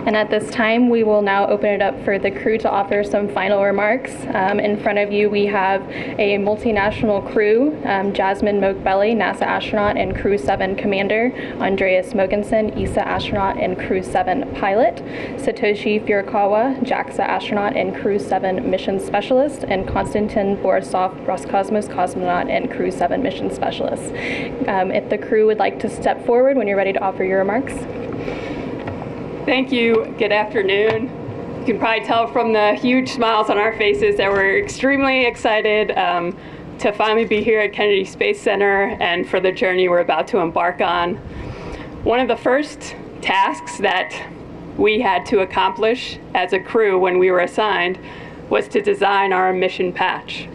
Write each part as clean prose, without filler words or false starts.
And at this time, we will now open it up for the crew to offer some final remarks. In front of you, we have a multinational crew, Jasmin Moghbeli, NASA astronaut and Crew-7 commander, Andreas Mogensen, ESA astronaut and Crew-7 pilot, Satoshi Furukawa, JAXA astronaut and Crew-7 mission specialist, and Konstantin Borisov, Roscosmos cosmonaut and Crew-7 mission specialist. If the crew would like to step forward when you're ready to offer your remarks. Thank you. Good afternoon. You can probably tell from the huge smiles on our faces that we're extremely excited to finally be here at Kennedy Space Center and for the journey we're about to embark on. One of the first tasks that we had to accomplish as a crew when we were assigned was to design our mission patch.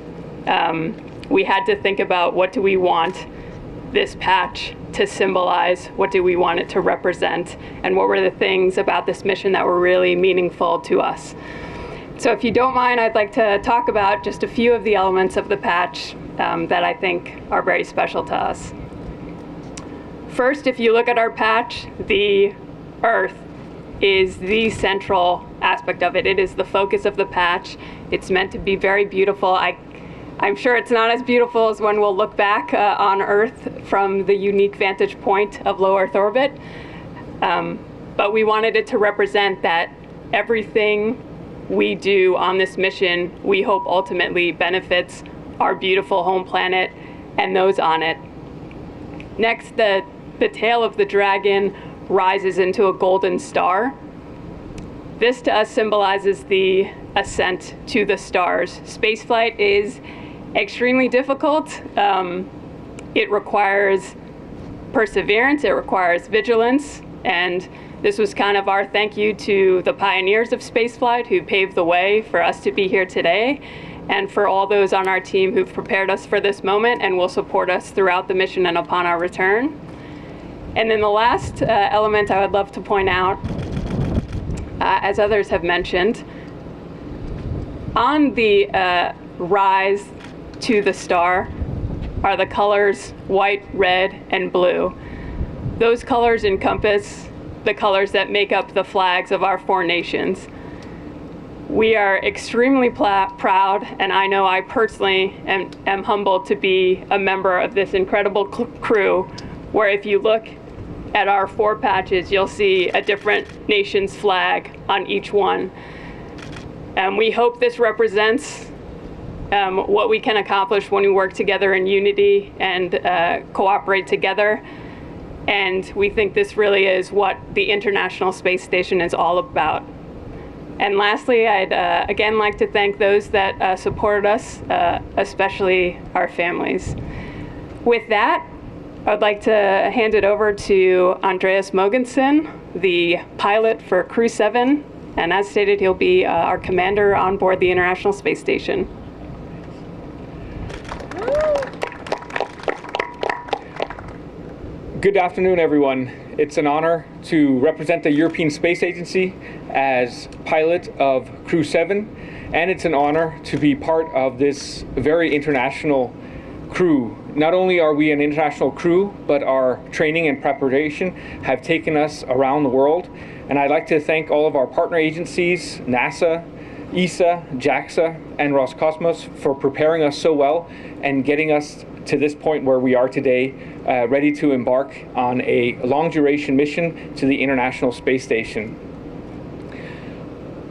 We had to think about, what do we want this patch to symbolize? What do we want it to represent? And what were the things about this mission that were really meaningful to us? So if you don't mind, I'd like to talk about just a few of the elements of the patch that I think are very special to us. First, if you look at our patch, the Earth is the central aspect of it. It is the focus of the patch. It's meant to be very beautiful. I'm sure it's not as beautiful as when we'll look back on Earth from the unique vantage point of low Earth orbit. But we wanted it to represent that everything we do on this mission, we hope ultimately benefits our beautiful home planet and those on it. Next, the tail of the dragon rises into a golden star. This to us symbolizes the ascent to the stars. Spaceflight is extremely difficult. It requires perseverance, it requires vigilance, and this was kind of our thank you to the pioneers of spaceflight who paved the way for us to be here today, and for all those on our team who've prepared us for this moment and will support us throughout the mission and upon our return. And then the last element I would love to point out, as others have mentioned, on the rise to the star are the colors white, red, and blue. Those colors encompass the colors that make up the flags of our four nations. We are extremely proud, and I know I personally am humbled to be a member of this incredible crew, where if you look at our four patches, you'll see a different nation's flag on each one. And we hope this represents what we can accomplish when we work together in unity and cooperate together. And we think this really is what the International Space Station is all about. And lastly, I'd again like to thank those that supported us, especially our families. With that, I'd like to hand it over to Andreas Mogensen, the pilot for Crew-7. And as stated, he'll be our commander on board the International Space Station. Good afternoon, everyone. It's an honor to represent the European Space Agency as pilot of Crew-7, and it's an honor to be part of this very international crew. Not only are we an international crew, but our training and preparation have taken us around the world. And I'd like to thank all of our partner agencies, NASA, ESA, JAXA, and Roscosmos for preparing us so well and getting us to this point where we are today, ready to embark on a long-duration mission to the International Space Station.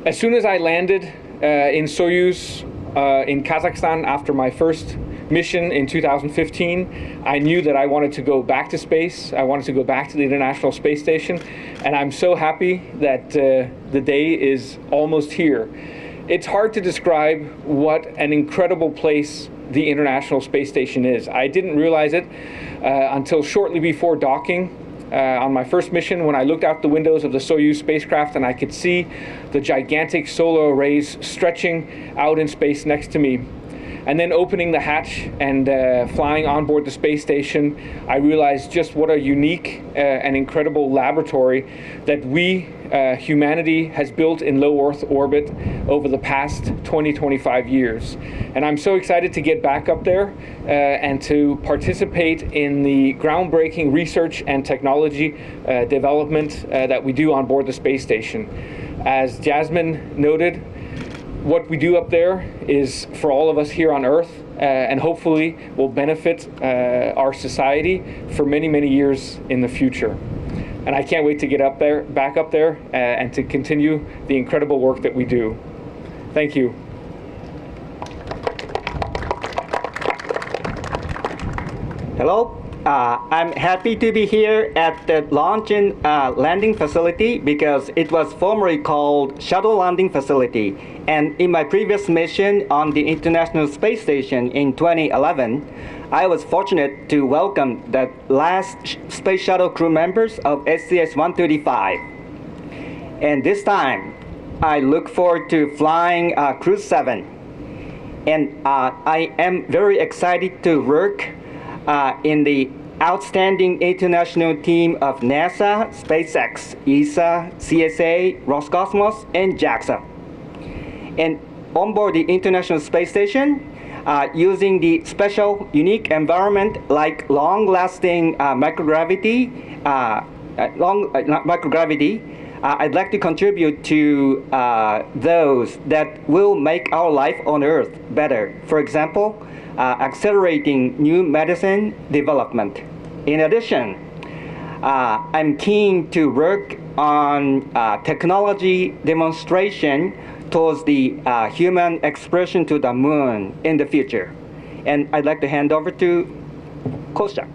As soon as I landed in Soyuz in Kazakhstan after my first mission in 2015, I knew that I wanted to go back to space. I wanted to go back to the International Space Station, and I'm so happy that the day is almost here. It's hard to describe what an incredible place the International Space Station is. I didn't realize it until shortly before docking on my first mission, when I looked out the windows of the Soyuz spacecraft and I could see the gigantic solar arrays stretching out in space next to me. And then opening the hatch and flying on board the space station, I realized just what a unique and incredible laboratory that we, humanity, has built in low Earth orbit over the past 20-25 years. And I'm so excited to get back up there and to participate in the groundbreaking research and technology development that we do on board the space station. As Jasmin noted, what we do up there is for all of us here on Earth, and hopefully will benefit our society for many, many years in the future. And I can't wait to get up there, back up there, and to continue the incredible work that we do. Thank you. Hello. I'm happy to be here at the launch and landing facility because it was formerly called Shuttle Landing Facility. And in my previous mission on the International Space Station in 2011, I was fortunate to welcome the last space shuttle crew members of SCS-135. And this time, I look forward to flying Crew-7. And I am very excited to work in the outstanding international team of NASA, SpaceX, ESA, CSA, Roscosmos, and JAXA. And on board the International Space Station, using the special, unique environment like long-lasting microgravity, I'd like to contribute to those that will make our life on Earth better. For example, accelerating new medicine development. In addition, I'm keen to work on technology demonstration towards the human expression to the moon in the future. And I'd like to hand over to Kostya.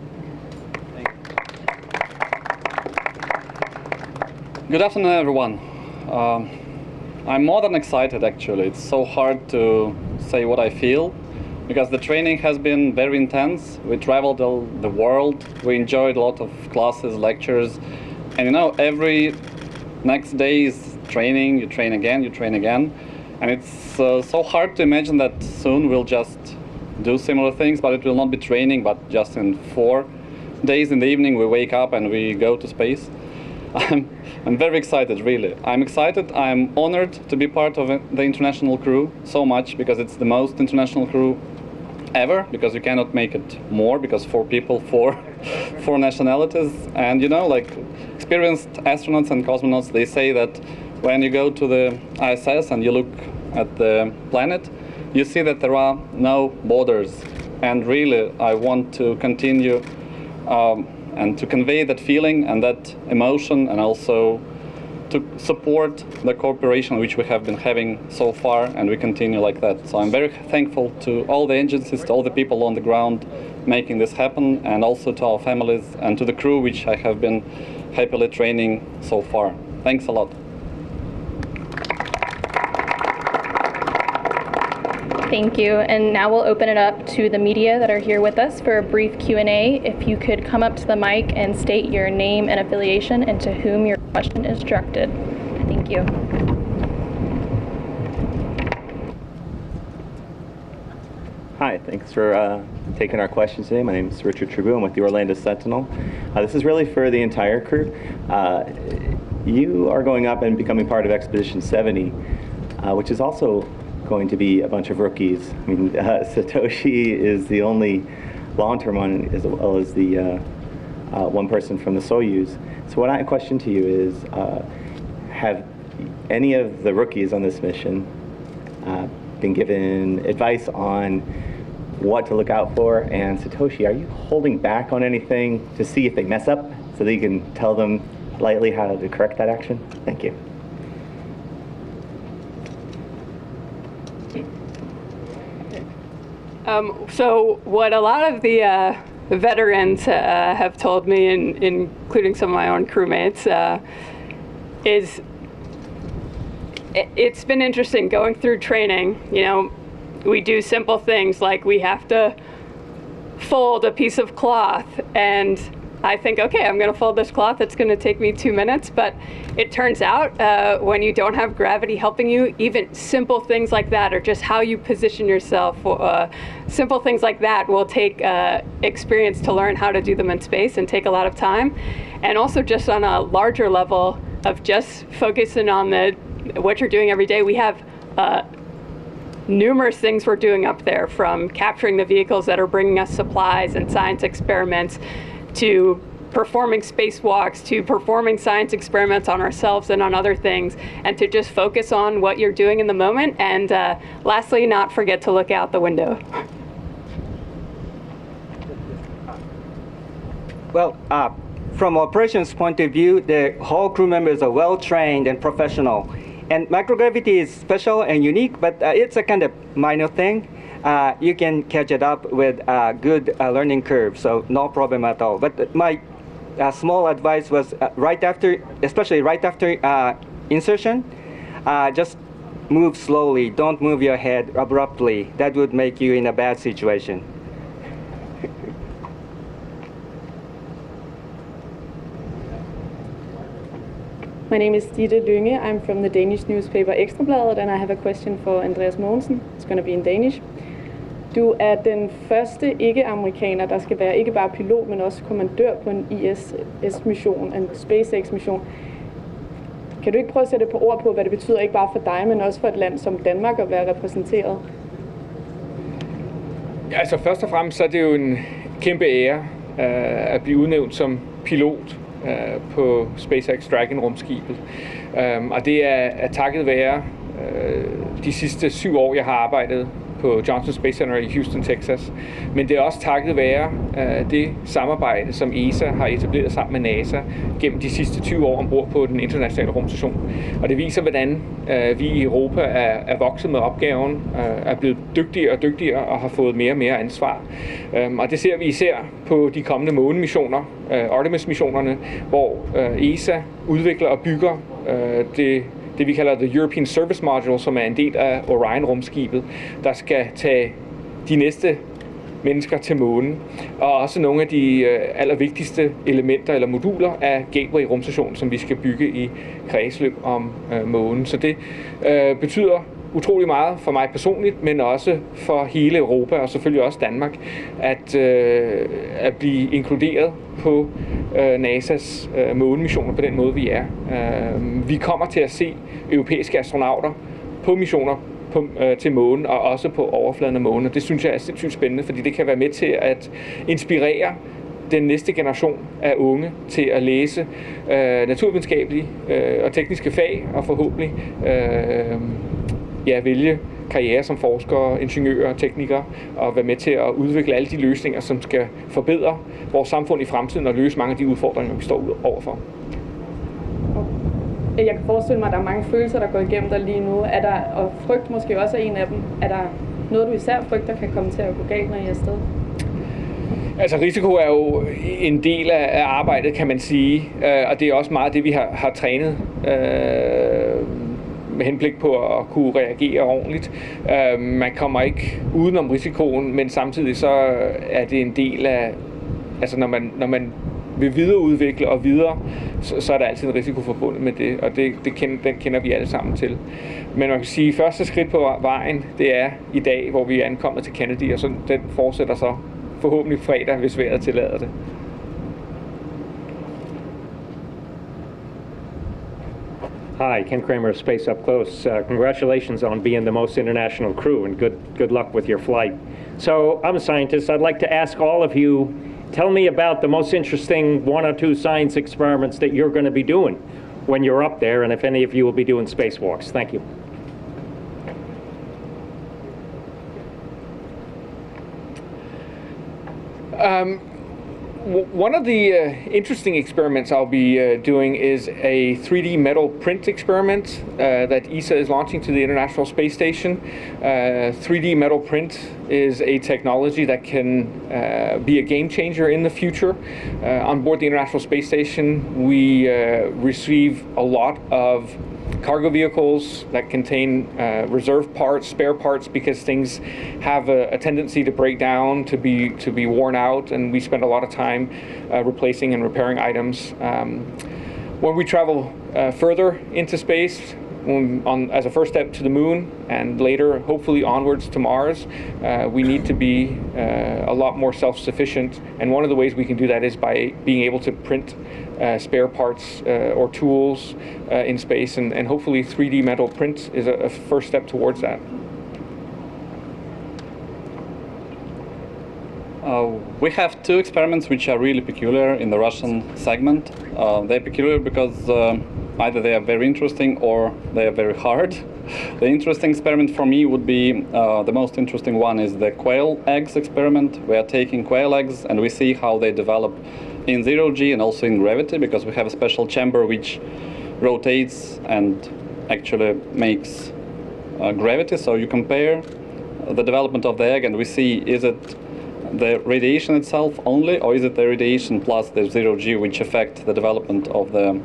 Good afternoon, everyone. I'm more than excited, actually. It's so hard to say what I feel, because the training has been very intense. We traveled the world. We enjoyed a lot of classes, lectures. And you know, every next day's training, you train again, you train again. And it's so hard to imagine that soon we'll just do similar things, but it will not be training, but just in 4 days in the evening we wake up and we go to space. I'm very excited, really. I'm excited. I'm honored to be part of the international crew so much, because it's the most international crew ever, because you cannot make it more, because 4 people, four nationalities. And you know, like experienced astronauts and cosmonauts, they say that when you go to the ISS and you look at the planet, you see that there are no borders. And really, I want to continue and to convey that feeling and that emotion, and also to support the cooperation which we have been having so far, and we continue like that. So I'm very thankful to all the agencies, to all the people on the ground making this happen, and also to our families and to the crew which I have been happily training so far. Thanks a lot. Thank you. And now we'll open it up to the media that are here with us for a brief Q&A. If you could come up to the mic and state your name and affiliation and to whom your question is directed. Thank you. Hi, thanks for taking our questions today. My name is Richard Tribou. I'm with the Orlando Sentinel. This is really for the entire crew. You are going up and becoming part of Expedition 70, which is also going to be a bunch of rookies. I mean, Satoshi is the only long-term one, as well as the one person from the Soyuz. So my question to you is, have any of the rookies on this mission been given advice on what to look out for? And Satoshi, are you holding back on anything to see if they mess up so that you can tell them lightly how to correct that action? Thank you. So what a lot of the veterans have told me, including some of my own crewmates, is it's been interesting going through training. You know, we do simple things like we have to fold a piece of cloth, and I think, okay, I'm going to fold this cloth. It's going to take me 2 minutes. But it turns out when you don't have gravity helping you, even simple things like that, or just how you position yourself, simple things like that will take experience to learn how to do them in space and take a lot of time. And also just on a larger level of just focusing on what you're doing every day, we have numerous things we're doing up there, from capturing the vehicles that are bringing us supplies and science experiments, to performing spacewalks, to performing science experiments on ourselves and on other things, and to just focus on what you're doing in the moment. And lastly, not forget to look out the window. Well, from operations point of view, the whole crew members are well trained and professional. And microgravity is special and unique, but it's a kind of minor thing. You can catch it up with a good learning curve, so no problem at all. But my small advice was especially right after insertion, just move slowly. Don't move your head abruptly. That would make you in a bad situation. My name is Ditte Lynge. I'm from the Danish newspaper Ekstrabladet, and I have a question for Andreas Mogensen. It's going to be in Danish. Du er den første ikke-amerikaner, der skal være ikke bare pilot, men også kommandør på en ISS-mission, en SpaceX-mission. Kan du ikke prøve at sætte på ord på, hvad det betyder, ikke bare for dig, men også for et land som Danmark at være repræsenteret? Ja, altså først og fremmest så er det jo en kæmpe ære at blive udnævnt som pilot på SpaceX Dragon-rumskibet. Og det er takket være de sidste 7 år, jeg har arbejdet på Johnson Space Center i Houston, Texas. Men det er også takket være det samarbejde, som ESA har etableret sammen med NASA gennem de sidste 20 år ombord på den internationale rumstation. Og det viser, hvordan vi i Europa er vokset med opgaven, er blevet dygtigere og dygtigere og har fået mere og mere ansvar. Og det ser vi især på de kommende månemissioner, Artemis-missionerne, hvor ESA udvikler og bygger det vi kalder The European Service Module, som er en del af Orion-rumskibet, der skal tage de næste mennesker til månen, og også nogle af de allervigtigste elementer eller moduler af Gateway-rumstationen, som vi skal bygge i kredsløb om månen. Så det betyder utrolig meget for mig personligt, men også for hele Europa og selvfølgelig også Danmark, at blive inkluderet på NASA's månemissioner på den måde, vi er. Vi kommer til at se europæiske astronauter på missioner til månen og også på overfladen af månen. Det synes jeg er sindssygt spændende, fordi det kan være med til at inspirere den næste generation af unge til at læse naturvidenskabelige og tekniske fag og forhåbentlig vælge karriere som forskere, ingeniører og teknikere og være med til at udvikle alle de løsninger, som skal forbedre vores samfund i fremtiden og løse mange af de udfordringer, vi står overfor. Jeg kan forestille mig, at der er mange følelser, der går igennem dig lige nu. Og frygt måske også er en af dem. Er der noget, du især frygter kan komme til at gå galt, når I er afsted? Altså risiko er jo en del af arbejdet, kan man sige. Og det er også meget det, vi har trænet med henblik på at kunne reagere ordentligt. Man kommer ikke udenom risikoen, men samtidig så er det en del af, altså når man vil videreudvikle og videre, så er der altid en risiko forbundet med det, og den kender vi alle sammen til. Men man kan sige, at første skridt på vejen, det er i dag, hvor vi er ankommet til Kennedy, og så den fortsætter så forhåbentlig fredag, hvis vejret tillader det. Hi, Ken Kramer, Space Up Close. Congratulations on being the most international crew, and good luck with your flight. So, I'm a scientist. I'd like to ask all of you, tell me about the most interesting 1 or 2 science experiments that you're going to be doing when you're up there, and if any of you will be doing spacewalks. Thank you. One of the interesting experiments I'll be doing is a 3D metal print experiment that ESA is launching to the International Space Station. 3D metal print is a technology that can be a game changer in the future. On board the International Space Station, we receive a lot of cargo vehicles that contain reserve parts, spare parts, because things have a tendency to break down, to be worn out, and we spend a lot of time replacing and repairing items. When we travel further into space, as a first step to the moon, and later hopefully onwards to Mars, we need to be a lot more self-sufficient, and one of the ways we can do that is by being able to print spare parts or tools in space, and hopefully 3D metal print is a first step towards that. We have two experiments which are really peculiar in the Russian segment. They're peculiar because either they are very interesting or they are very hard. The interesting experiment for me would be, the most interesting one is the quail eggs experiment. We are taking quail eggs and we see how they develop in zero G and also in gravity, because we have a special chamber which rotates and actually makes gravity. So you compare the development of the egg and we see, is it the radiation itself only, or is it the radiation plus the zero G which affect the development of the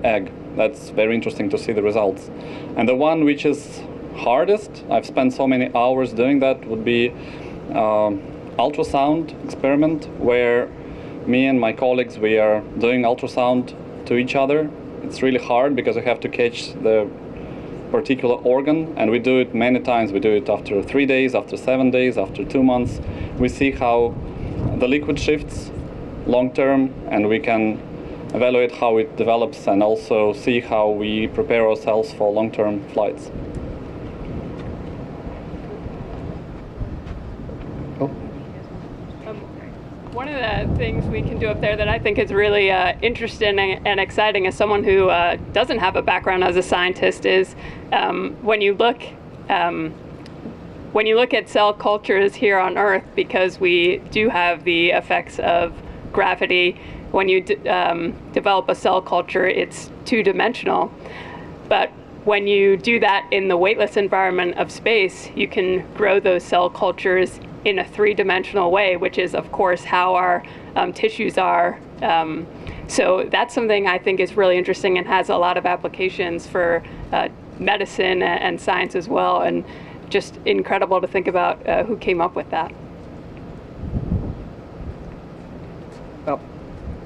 egg? That's very interesting to see the results. And the one which is hardest, I've spent so many hours doing that, would be ultrasound experiment, where me and my colleagues, we are doing ultrasound to each other. It's really hard because we have to catch the particular organ, and we do it many times. We do it after 3 days, after 7 days, after 2 months. We see how the liquid shifts long term, and we can evaluate how it develops and also see how we prepare ourselves for long-term flights. One of the things we can do up there that I think is really interesting and exciting as someone who doesn't have a background as a scientist is when you look at cell cultures here on Earth, because we do have the effects of gravity. When you develop a cell culture, it's two-dimensional. But when you do that in the weightless environment of space, you can grow those cell cultures in a three-dimensional way, which is, of course, how our tissues are. So that's something I think is really interesting and has a lot of applications for medicine and science as well, and just incredible to think about who came up with that. Well,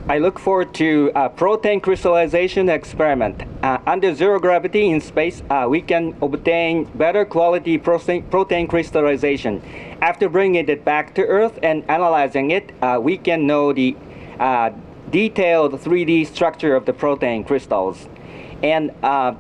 I look forward to a protein crystallization experiment. Under zero gravity in space, we can obtain better quality protein crystallization. After bringing it back to Earth and analyzing it, we can know the detailed 3D structure of the protein crystals. And a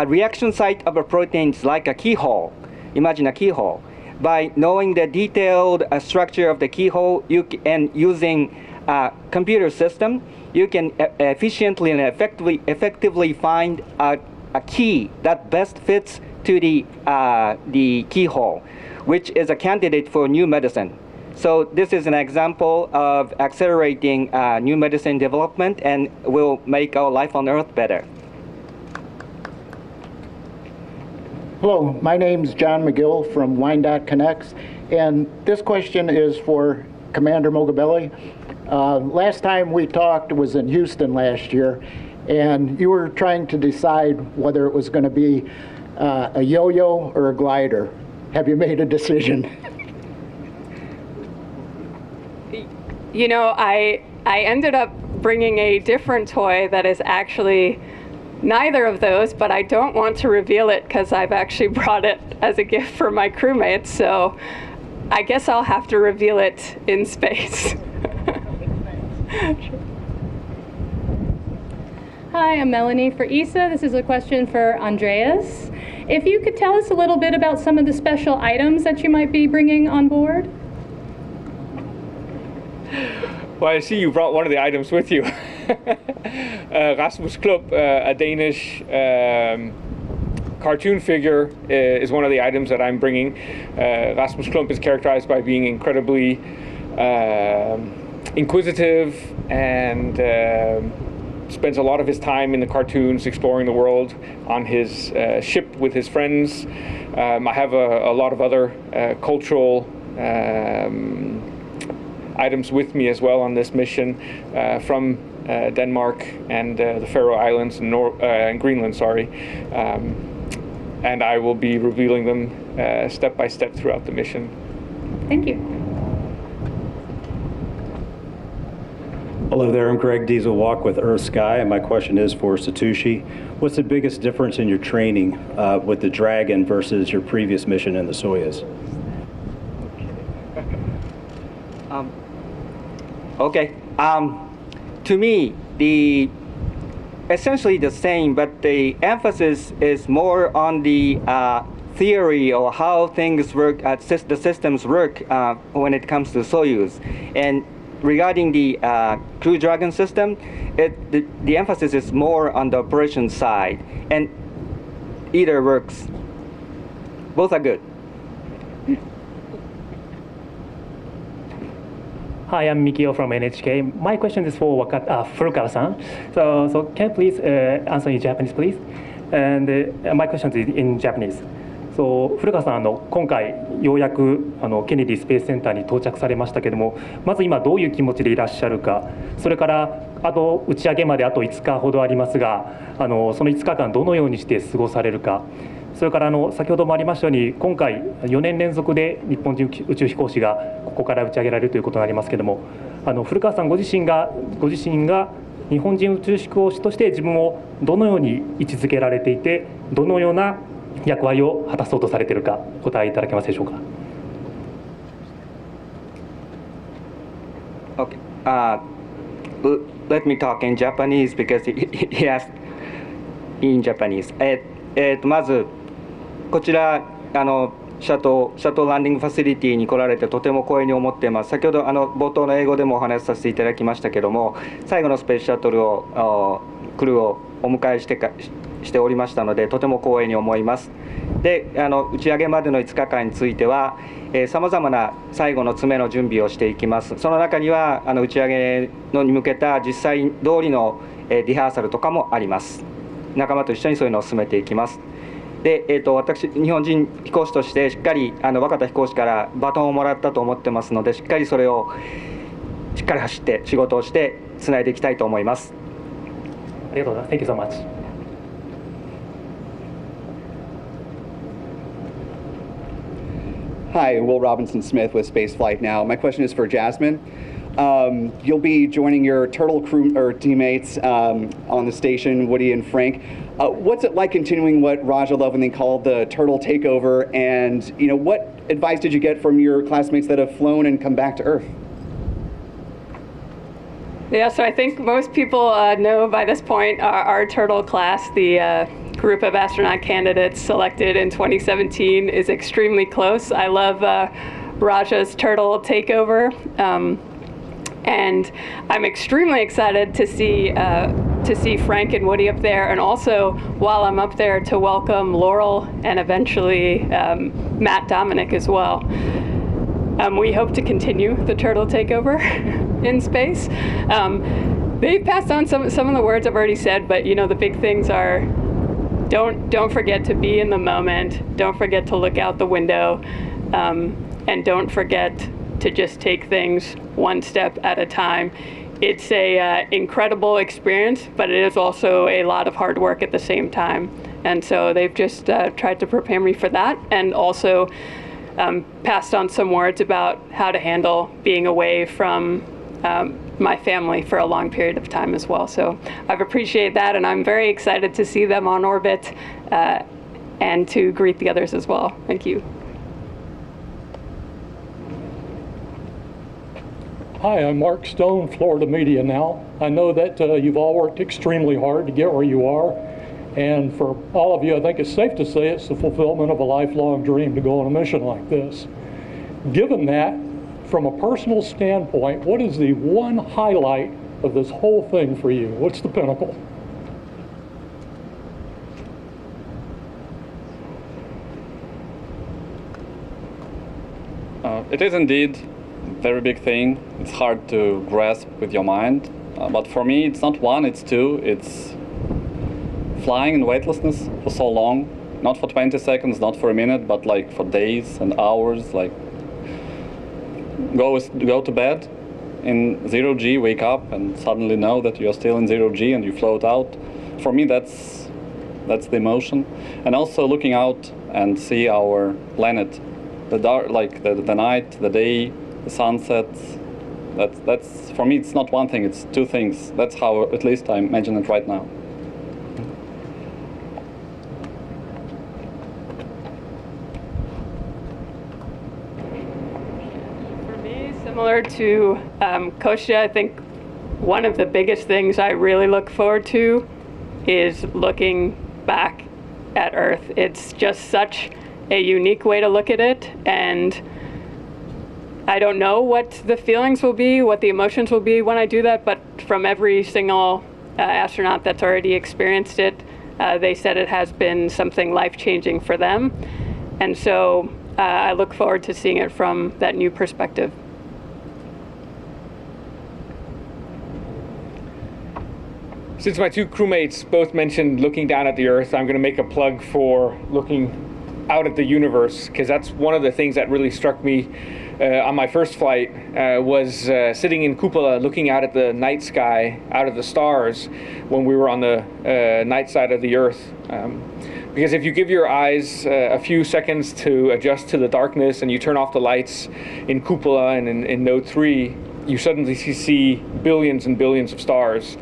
reaction site of a protein is like a keyhole. Imagine a keyhole. By knowing the detailed structure of the keyhole and using a computer system, you can efficiently and effectively find a key that best fits to the keyhole, which is a candidate for new medicine. So this is an example of accelerating new medicine development and will make our life on Earth better. Hello, my name is John McGill from Wyandotte Connects, and this question is for Commander Moghbeli. Last time we talked was in Houston last year, and you were trying to decide whether it was going to be a yo-yo or a glider. Have you made a decision? You know, I ended up bringing a different toy that is actually neither of those, but I don't want to reveal it because I've actually brought it as a gift for my crewmates, so I guess I'll have to reveal it in space. Hi, I'm Melanie for ESA. This is a question for Andreas. If you could tell us a little bit about some of the special items that you might be bringing on board. Well, I see you brought one of the items with you. Rasmus Klump, a Danish cartoon figure, is one of the items that I'm bringing. Rasmus Klump is characterized by being incredibly inquisitive and spends a lot of his time in the cartoons exploring the world on his ship with his friends. I have a lot of other cultural items with me as well on this mission, from Denmark, and the Faroe Islands and Greenland, sorry. And I will be revealing them step by step throughout the mission. Thank you. Hello there, I'm Greg Diesel-Walk with Earth Sky, and my question is for Satoshi. What's the biggest difference in your training with the Dragon versus your previous mission in the Soyuz? Okay. To me, essentially the same, but the emphasis is more on the theory or how things work, the systems work when it comes to Soyuz. And regarding the Crew Dragon system, the emphasis is more on the operation side, and either works. Both are good. Hi, I'm Mikio from NHK. My question is for Furukawa-san. So can you please answer in Japanese, please? And my question is in Japanese. 古川さん、今回ようやくケネディスペースセンターに到着されましたけども、まず今どういう気持ちでいらっしゃるか、それから打ち上げまであと5日ほどありますが、その5日間どのようにして過ごされるか、それから先ほどもありましたように、今回4年連続で日本人宇宙飛行士がここから打ち上げられるということになりますけども、古川さんご自身が日本人宇宙飛行士として自分をどのように位置づけられていて、どのような役割を果たそうとされているか、お答えいただけますでしょうか。Okay. Let me talk in Japanese because he asked in Japanese. まずこちらシャトルランディングファシリティに来られてとても光栄に思っています。先ほど冒頭の英語でもお話しさせていただきましたけども、最後のスペースシャトルクルーをお迎えしておりましたので、とても光栄に思います。で、打ち上げまでの5日間についてはさまざまな最後の詰めの準備をしていきます。その中には打ち上げに向けた実際通りのリハーサルとかもあります。仲間と一緒にそういうのを進めていきます。で、私日本人飛行士としてしっかり若田飛行士からバトンをもらったと思ってますので、しっかりそれをしっかり走って仕事をしてつないでいきたいと思います。ありがとうございます。Thank you so much. Hi, Will Robinson Smith with Spaceflight Now. My question is for Jasmin. You'll be joining your Turtle crew or teammates on the station, Woody and Frank. What's it like continuing what Raja lovingly called the Turtle takeover? And what advice did you get from your classmates that have flown and come back to Earth? Yeah, so I think most people know by this point our Turtle class, the group of astronaut candidates selected in 2017, is extremely close. I love Raja's Turtle takeover, and I'm extremely excited to see Frank and Woody up there, and also while I'm up there to welcome Laurel and eventually Matt Dominic as well. We hope to continue the Turtle takeover in space. They've passed on some of the words I've already said, but the big things are don't forget to be in the moment, don't forget to look out the window, and don't forget to just take things one step at a time. It's a incredible experience, but it is also a lot of hard work at the same time. And so they've just tried to prepare me for that, and also passed on some words about how to handle being away from my family for a long period of time as well. So I've appreciated that, and I'm very excited to see them on orbit and to greet the others as well. Thank you. Hi, I'm Mark Stone, Florida Media Now. I know that you've all worked extremely hard to get where you are, and for all of you, I think it's safe to say it's the fulfillment of a lifelong dream to go on a mission like this. Given that, from a personal standpoint, what is the one highlight of this whole thing for you? What's the pinnacle? It is indeed a very big thing. It's hard to grasp with your mind. But for me, it's not one, it's two. It's flying in weightlessness for so long. Not for 20 seconds, not for a minute, but like for days and hours. Like go to bed in 0G, wake up and suddenly know that you're still in 0G and you float out. For me, that's the emotion. And also looking out and see our planet, the dark, like the night, the day, the sunsets. That's for me, it's not one thing, it's two things. That's how at least I imagine it right now. Similar to Kostya, I think one of the biggest things I really look forward to is looking back at Earth. It's just such a unique way to look at it, and I don't know what the feelings will be, what the emotions will be when I do that, but from every single astronaut that's already experienced it, they said it has been something life-changing for them. And so I look forward to seeing it from that new perspective. Since my two crewmates both mentioned looking down at the Earth, I'm going to make a plug for looking out at the universe, because that's one of the things that really struck me on my first flight, was sitting in cupola looking out at the night sky, out of the stars, when we were on the night side of the Earth. Because if you give your eyes a few seconds to adjust to the darkness and you turn off the lights in cupola and in node 3, you suddenly see billions and billions of stars.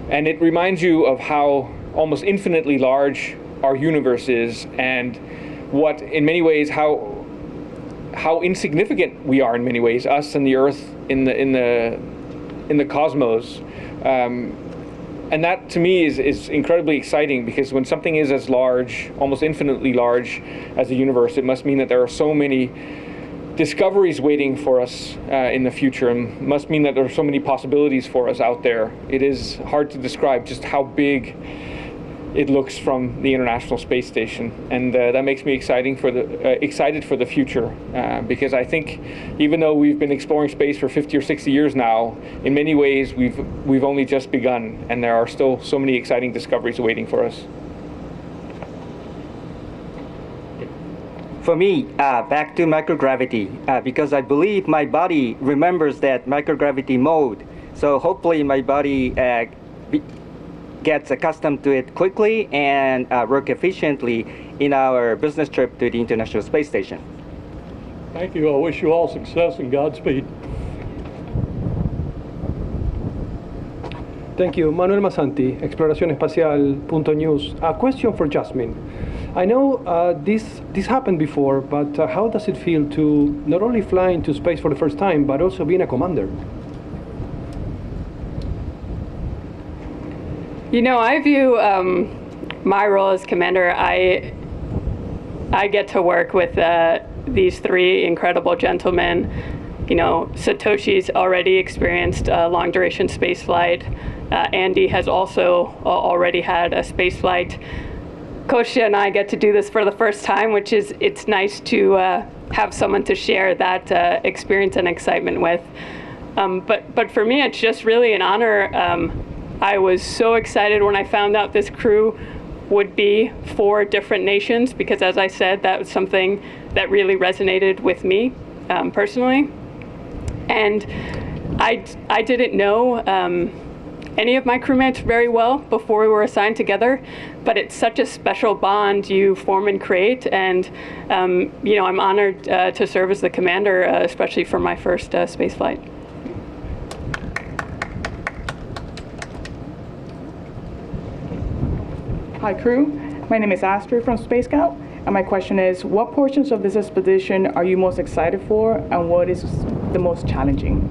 And it reminds you of how almost infinitely large our universe is, and what, in many ways, how insignificant we are in many ways, us and the Earth in the cosmos. And that, to me, is incredibly exciting, because when something is as large, almost infinitely large, as the universe, it must mean that there are so many discoveries waiting for us in the future, and must mean that there are so many possibilities for us out there. It is hard to describe just how big it looks from the International Space Station, and that makes me excited for the future, because I think even though we've been exploring space for 50 or 60 years now, in many ways we've only just begun, and there are still so many exciting discoveries waiting for us. For me, back to microgravity, because I believe my body remembers that microgravity mode. So hopefully my body gets accustomed to it quickly and work efficiently in our business trip to the International Space Station. Thank you. I wish you all success and Godspeed. Thank you. Manuel Masanti, exploracionespacial.news. A question for Jasmin. I know this happened before, but how does it feel to not only fly into space for the first time, but also being a commander? You know, I view my role as commander, I get to work with these three incredible gentlemen. You know, Satoshi's already experienced long duration space flight. Andy has also already had a space flight. Kostya and I get to do this for the first time, which is, it's nice to have someone to share that experience and excitement with. But for me, it's just really an honor. I was so excited when I found out this crew would be 4 different nations, because as I said, that was something that really resonated with me personally. And I didn't know any of my crewmates very well before we were assigned together, but it's such a special bond you form and create, and you know, I'm honored to serve as the commander, especially for my first space flight. Hi crew, my name is Astrid from Space Scout, and my question is, what portions of this expedition are you most excited for, and what is the most challenging?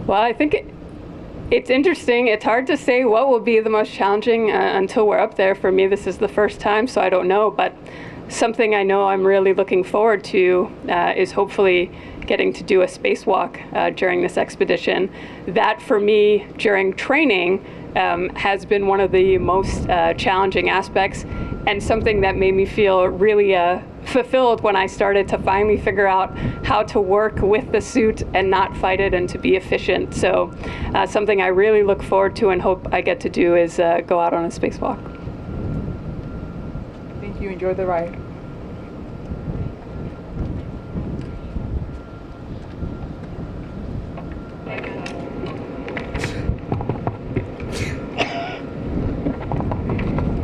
Well, I think it's interesting. It's hard to say what will be the most challenging until we're up there. For me, this is the first time, so I don't know. But something I know I'm really looking forward to is hopefully getting to do a spacewalk during this expedition. That, for me, during training, has been one of the most challenging aspects. and something that made me feel really fulfilled when I started to finally figure out how to work with the suit and not fight it and to be efficient. So something I really look forward to and hope I get to do is go out on a spacewalk. Thank you. Enjoy the ride.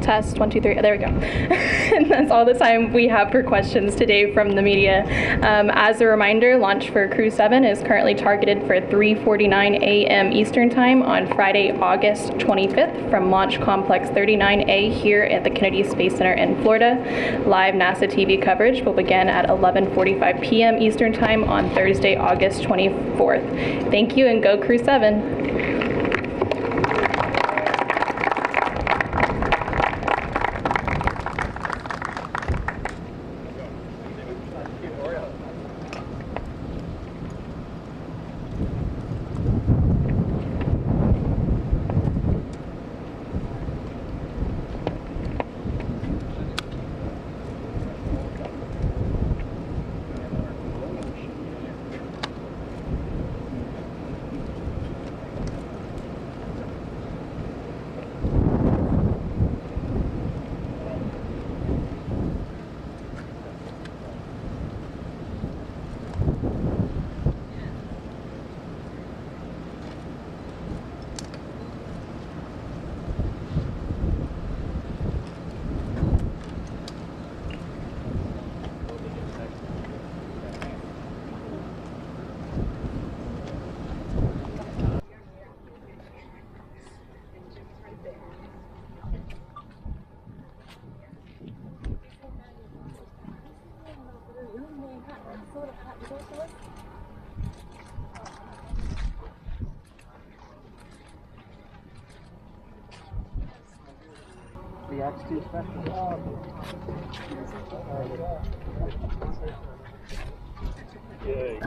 Test 1, 2, 3. There we go. And that's all the time we have for questions today from the media. As a reminder, launch for Crew-7 is currently targeted for 3:49 a.m. Eastern Time on Friday, August 25th from Launch Complex 39A here at the Kennedy Space Center in Florida. Live NASA TV coverage will begin at 11:45 p.m. Eastern Time on Thursday, August 24th. Thank you, and go Crew-7. Yay.